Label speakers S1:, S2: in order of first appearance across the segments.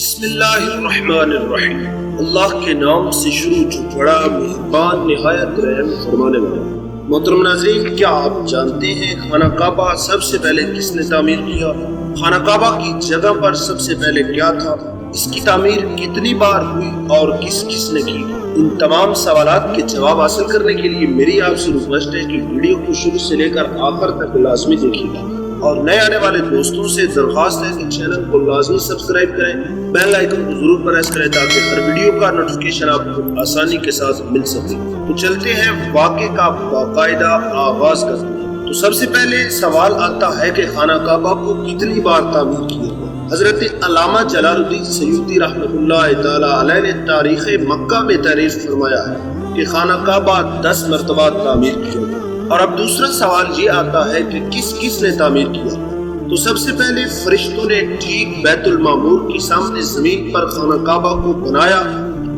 S1: بسم اللہ الرحمن الرحیم، اللہ کے نام سے شروع جو بڑا مہربان نہایت رحم فرمانے والا۔ محترم ناظرین، کیا آپ جانتے ہیں خانہ کعبہ سب سے پہلے کس نے تعمیر کیا؟ خانہ کعبہ کی جگہ پر سب سے پہلے کیا تھا؟ اس کی تعمیر کتنی بار ہوئی اور کس کس نے کی؟ ان تمام سوالات کے جواب حاصل کرنے کے لیے میری آپ سے ریکویسٹ ہے کہ ویڈیو کو شروع سے لے کر آخر تک لازمی دیکھیے گا، اور نئے آنے والے دوستوں سے درخواست ہے کہ چینل کو لازمی سبسکرائب کریں، بیل آئیکن کو ضرور پریس کریں تاکہ ہر ویڈیو کا نوٹیفیکیشن آپ کو آسانی کے ساتھ مل سکے۔ تو چلتے ہیں واقعے کا باقاعدہ آغاز کرتے ہیں۔ تو سب سے پہلے سوال آتا ہے کہ خانہ کعبہ کو کتنی بار تعمیر کیا گیا؟ حضرت علامہ جلال الدین سیوطی رحمۃ اللہ تعالی علیہ نے تاریخ مکہ میں تعریف فرمایا ہے کہ خانہ کعبہ 10 مرتبہ تعمیر کیا گیا۔ اور اب دوسرا سوال یہ آتا ہے کہ کس کس نے تعمیر کیا؟ تو سب سے پہلے فرشتوں نے ٹھیک بیت المعمور کے سامنے زمین پر خانہ کعبہ کو بنایا۔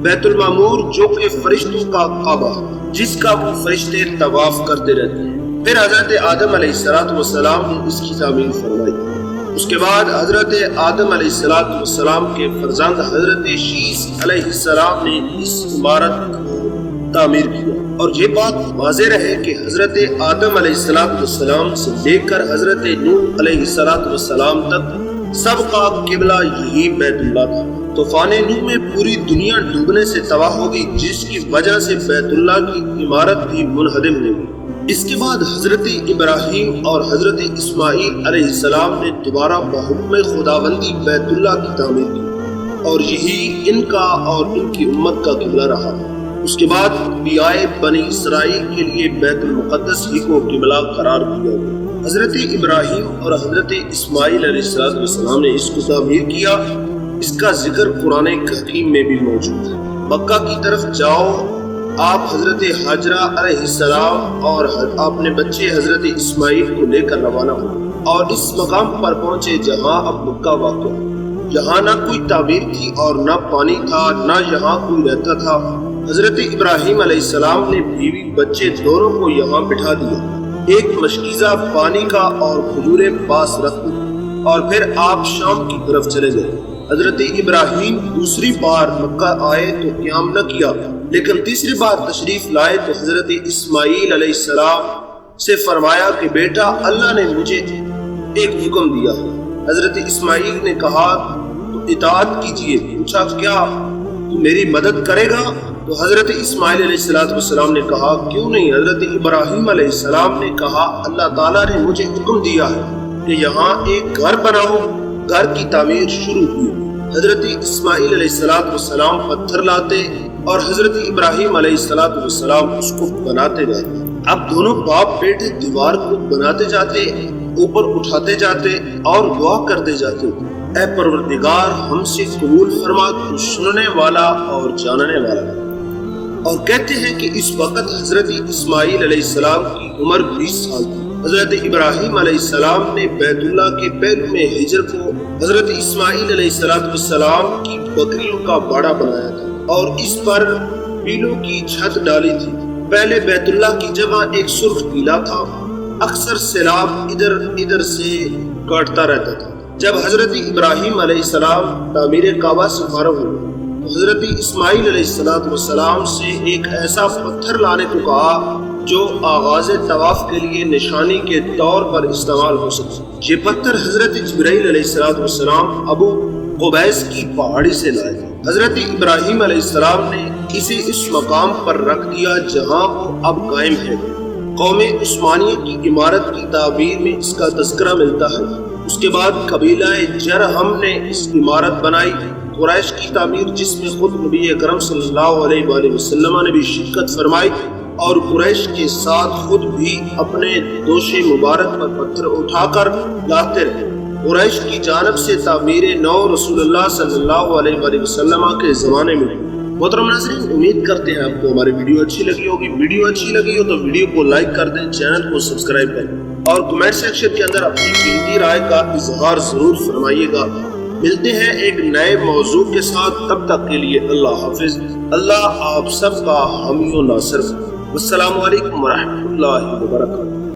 S1: بیت المعمور جو کہ فرشتوں کا کعبہ جس کا وہ فرشتے طواف کرتے رہتے ہیں۔ پھر حضرت آدم علیہ السلام نے اس کی تعمیر فرمائی۔ اس کے بعد حضرت آدم علیہ السلام کے فرزند حضرت شیث علیہ السلام نے اس عمارت کو تعمیر کیا۔ اور یہ بات واضح رہے کہ حضرت آدم علیہ السلام سے لے کر حضرت نوح علیہ السلام تک سب کا قبلہ یہی بیت اللہ تھا۔ طوفان نوح میں پوری دنیا ڈوبنے سے تباہ ہو گئی، جس کی وجہ سے بیت اللہ کی عمارت بھی منہدم ہو گئی۔ اس کے بعد حضرت ابراہیم اور حضرت اسماعیل علیہ السلام نے دوبارہ بحکم خداوندی بیت اللہ کی تعمیر کی، اور یہی ان کا اور ان کی امت کا قبلہ رہا۔ اس کے بعد انبیاء بنی اسرائیل کے لیے بیت المقدس ہی کو قبلہ قرار دیا گیا۔ حضرت ابراہیم اور حضرت اسماعیل علیہ السلام نے اس کو تعمیر کیا۔ اس کا ذکر قرآن حکیم میں بھی موجود ہے۔ مکہ کی طرف جاؤ، آپ حضرت حاجرہ علیہ السلام اور اپنے بچے حضرت اسماعیل کو لے کر روانہ ہوئے اور اس مقام پر پہنچے جہاں اب مکہ واقع ہے۔ یہاں نہ کوئی تعمیر تھی اور نہ پانی تھا، نہ یہاں کوئی رہتا تھا۔ حضرت ابراہیم علیہ السلام نے بیوی بچے دونوں کو یہاں بٹھا دیا، ایک مشکیزہ پانی کا اور کھجوریں پاس رکھ دی، اور پھر آپ شام کی طرف چلے گئے۔ حضرت ابراہیم دوسری بار مکہ آئے تو قیام نہ کیا، لیکن تیسری بار تشریف لائے تو حضرت اسماعیل علیہ السلام سے فرمایا کہ بیٹا، اللہ نے مجھے ایک حکم دیا ہے۔ حضرت اسماعیل نے کہا تو اطاعت کیجیے۔ پوچھا کیا تو میری مدد کرے گا؟ تو حضرت اسماعیل علیہ السلام نے کہا کیوں نہیں۔ حضرت ابراہیم علیہ السلام نے کہا اللہ تعالیٰ نے مجھے حکم دیا ہے کہ یہاں ایک گھر بناؤ۔ گھر کی تعمیر شروع ہوئی۔ حضرت اسماعیل علیہ السلام پتھر لاتے اور حضرت ابراہیم علیہ السلام اس کو بناتے گئے۔ اب دونوں باپ بیٹے دیوار کو بناتے جاتے، اوپر اٹھاتے جاتے اور دعا کرتے جاتے، اے پروردگار ہم سے قبول فرما، تو سننے والا اور جاننے والا۔ اور کہتے ہیں کہ اس وقت حضرت اسماعیل علیہ السلام کی عمر 20 سال تھی۔ حضرت ابراہیم علیہ السلام نے بیت اللہ کے پہلو میں ہجر کو حضرت اسماعیل علیہ السلام کی بکریوں کا باڑہ بنایا تھا اور اس پر پیلوں کی چھت ڈالی تھی۔ پہلے بیت اللہ کی جگہ ایک سرخ پیلا تھا، اکثر سیلاب ادھر ادھر سے کاٹتا رہتا تھا۔ جب حضرت ابراہیم علیہ السلام تعمیر کعبہ سے فارغ ہوئے، حضرت اسماعیل علیہ السلام سے ایک ایسا پتھر لانے کو کہا جو آغاز طواف کے لیے نشانی کے طور پر استعمال ہو سکے۔ یہ پتھر حضرت جبرائیل علیہ السلام ابو قبیس کی پہاڑی سے لائے۔ حضرت ابراہیم علیہ السلام نے اسے اس مقام پر رکھ دیا جہاں وہ اب قائم ہے۔ قوم عثمانیہ کی عمارت کی تعبیر میں اس کا تذکرہ ملتا ہے۔ اس کے بعد قبیلہ جرہم نے اس عمارت بنائی۔ قریش کی تعمیر جس میں خود نبی اکرم صلی اللہ علیہ وآلہ وسلم نے بھی شرکت فرمائی، اور قریش کے ساتھ خود بھی اپنے دوش مبارک پر پتھر اٹھا کر لاتے رہے۔ قریش کی جانب سے تعمیر نو رسول اللہ صلی اللہ علیہ وآلہ وسلم کے زمانے میں۔ محترم ناظرین، امید کرتے ہیں آپ کو ہماری ویڈیو اچھی لگی ہوگی۔ ویڈیو اچھی لگی ہو تو ویڈیو کو لائک کر دیں، چینل کو سبسکرائب کریں، اور کمنٹ سیکشن کے اندر اپنی قیمتی رائے کا اظہار ضرور فرمائیے گا۔ ملتے ہیں ایک نئے موضوع کے ساتھ، تب تک کے لیے اللہ حافظ۔ اللہ آپ سب کا حامی و ناصر۔ السلام علیکم ورحمۃ اللہ وبرکاتہ۔